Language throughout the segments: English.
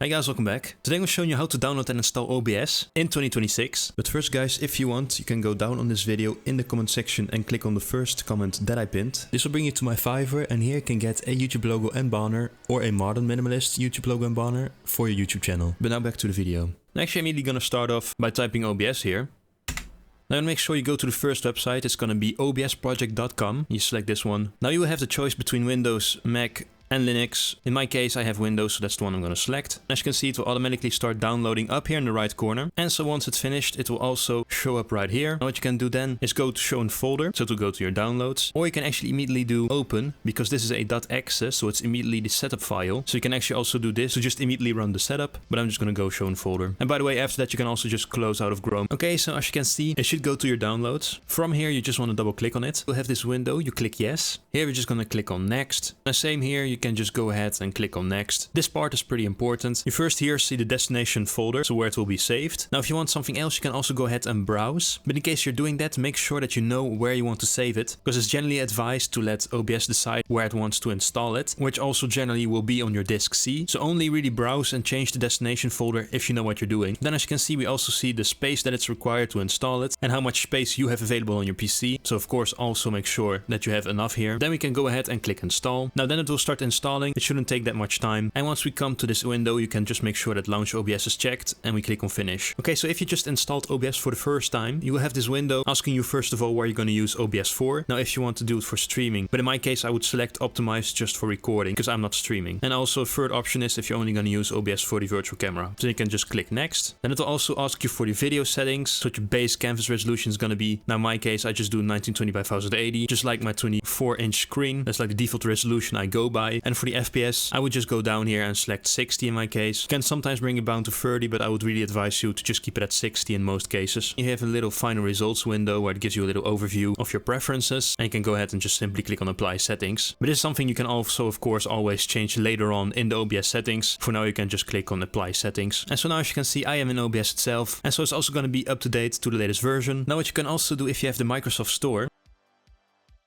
Hi guys, welcome back. Today I'm showing you how to download and install OBS in 2026. But first guys, if you want, you can go down on this video in the comment section and click on the first comment that I pinned. This will bring you to my Fiverr, and here you can get a YouTube logo and banner or a modern minimalist YouTube logo and banner for your YouTube channel. But now back to the video. Actually, I'm immediately gonna start off by typing OBS here. Now make sure you go to the first website. It's gonna be obsproject.com. You select this one. Now you will have the choice between Windows, Mac, and Linux. In my case, I have Windows, so that's the one I'm going to select. As you can see, it will automatically start downloading up here in the right corner. And so once it's finished, it will also show up right here. Now what you can do then is go to show in folder, so to go to your downloads. Or you can actually immediately do open, because this is a .exe, so it's immediately the setup file. So you can actually also do this to just immediately run the setup, but I'm just going to go show in folder. And by the way, after that, you can also just close out of Chrome. Okay, so as you can see, it should go to your downloads. From here, you just want to double click on it. You'll have this window, you click yes. Here, we're just going to click on next. And same here, you can just go ahead and click on next. This part is pretty important. You first here see the destination folder, so where it will be saved. Now if you want something else, you can also go ahead and browse. But in case you're doing that, make sure that you know where you want to save it, because it's generally advised to let OBS decide where it wants to install it, which also generally will be on your disk C. So only really browse and change the destination folder if you know what you're doing. Then as you can see, we also see the space that it's required to install it and how much space you have available on your PC. So of course also make sure that you have enough here. Then we can go ahead and click install. Now then it will start installing. It shouldn't take that much time. And once we come to this window, you can just make sure that launch OBS is checked and we click on finish. Okay, so if you just installed OBS for the first time, you will have this window asking you first of all where you're going to use OBS for. Now if you want to do it for streaming, but in my case I would select optimize just for recording because I'm not streaming. And also a third option is if you're only going to use OBS for the virtual camera. So you can just click next. Then it will also ask you for the video settings, so what your base canvas resolution is going to be. Now in my case I just do 1920 by 1080, just like my 24-inch screen. That's like the default resolution I go by. And for the FPS, I would just go down here and select 60 in my case. You can sometimes bring it down to 30, but I would really advise you to just keep it at 60 in most cases. You have a little final results window where it gives you a little overview of your preferences, and you can go ahead and just simply click on apply settings. But this is something you can also of course always change later on in the OBS settings. For now you can just click on apply settings. And so now as you can see, I am in OBS itself, and so it's also going to be up to date to the latest version. Now what you can also do if you have the Microsoft Store,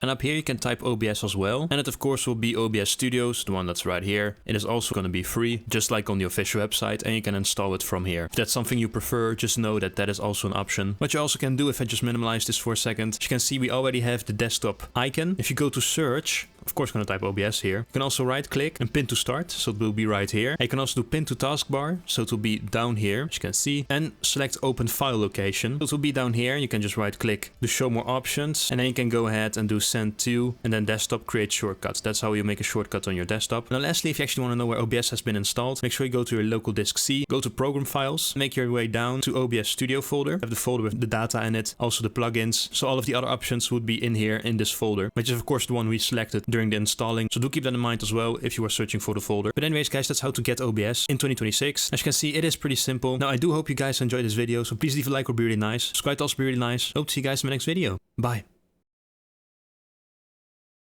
and up here you can type OBS as well. And it of course will be OBS Studios, the one that's right here. It is also going to be free, just like on the official website, and you can install it from here. If that's something you prefer, just know that that is also an option. What you also can do, if I just minimize this for a second, as you can see we already have the desktop icon. If you go to search, of course going to type OBS here. You can also right click and pin to start, so it will be right here. And you can also do pin to taskbar, so it will be down here, as you can see. And select open file location. So it will be down here. You can just right click to show more options, and then you can go ahead and do send to, and then desktop create shortcuts. That's how you make a shortcut on your desktop. Now lastly, if you actually want to know where OBS has been installed, make sure you go to your local disk C, go to program files, make your way down to OBS Studio folder. Have the folder with the data in it, also the plugins. So all of the other options would be in here in this folder, which is of course the one we selected during the installing. So do keep that in mind as well if you are searching for the folder. But anyways guys, that's how to get OBS in 2026. As you can see, it is pretty simple. Now I do hope you guys enjoyed this video, so please leave a like, would be really nice. Subscribe to also be really nice. Hope to see you guys in my next video. Bye.